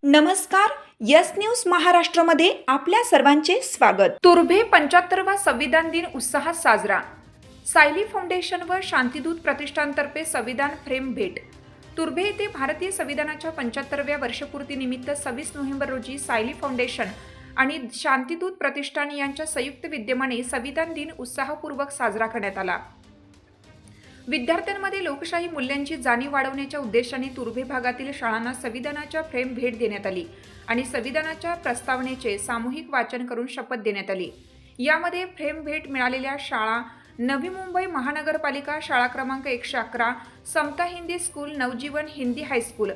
नमस्कार. Yes news महाराष्ट्रामध्ये आपल्या सर्वांचे स्वागत. तुर्भे 75वा संविधान दिन उत्साहात साजरा. सायली फाउंडेशन व शांतिदूत प्रतिष्ठानतर्फे संविधान फ्रेम भेट. तुर्भे येथे भारतीय संविधानाच्या 75व्या वर्षपूर्तीनिमित्त 26 नोव्हेंबर रोजी सायली फाउंडेशन आणि शांतिदूत प्रतिष्ठान यांच्या संयुक्त विद्यमाने संविधान दिन उत्साहपूर्वक साजरा करण्यात आला. विद्यार्थ्यांमध्ये लोकशाही मूल्यांची जाणीव वाढवण्याच्या उद्देशाने तुर्भे भागातील शाळांना संविधानाच्या फ्रेम भेट देण्यात आली आणि संविधानाच्या प्रस्तावनेचे सामूहिक वाचन करून शपथ देण्यात आली. यामध्ये फ्रेम भेट मिळालेल्या शाळा नवी मुंबई महानगरपालिका शाळा क्रमांक 111, समता हिंदी स्कूल, नवजीवन हिंदी हायस्कूल.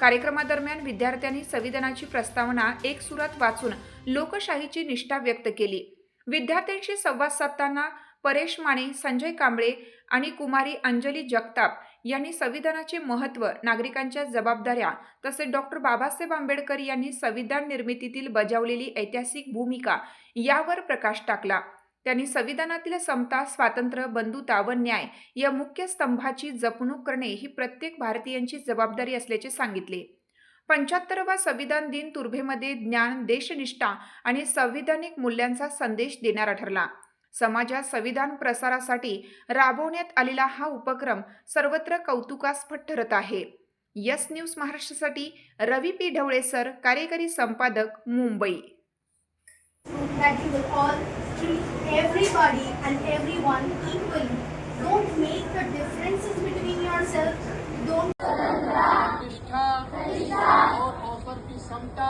कार्यक्रमादरम्यान विद्यार्थ्यांनी संविधानाची प्रस्तावना एकसुरात वाचून लोकशाहीची निष्ठा व्यक्त केली. विद्यार्थ्यांशी संवाद साधताना परेश माने, संजय कांबळे आणि कुमारी अंजली जगताप यांनी संविधानाचे महत्त्व, नागरिकांच्या जबाबदाऱ्या तसेच डॉक्टर बाबासाहेब आंबेडकर यांनी संविधान निर्मितीतील बजावलेली ऐतिहासिक भूमिका यावर प्रकाश टाकला. त्यांनी संविधानातील समता, स्वातंत्र्य, बंधुता व न्याय या मुख्य स्तंभाची जपणूक करणे ही प्रत्येक भारतीयांची जबाबदारी असल्याचे सांगितले. 75वा संविधान दिन तुर्भेमध्ये ज्ञान, देशनिष्ठा आणि संविधानिक मूल्यांचा संदेश देणारा ठरला. समाजात संविधान प्रसारासाठी राबवण्यात आलेला हा उपक्रम सर्वत्र कौतुकास्पद ठरत आहे. यस न्यूज महाराष्ट्रासाठी रवी पी ढवळे सर, कार्यकारी संपादक, Mumbai. That you will all treat everybody and everyone equally. Don't make the differences between yourself. Don't प्रतिष्ठा और अवसर की समता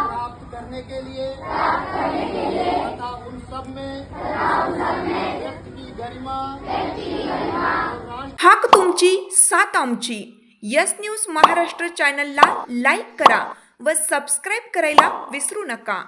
प्राप्त करने के लिए तथा उन सब में व्यक्ति की गरिमा और राष्ट्र हाक तुमची, साथ आमची. यस न्यूज महाराष्ट्र चॅनलला लाईक करा व सबस्क्राईब करायला विसरू नका.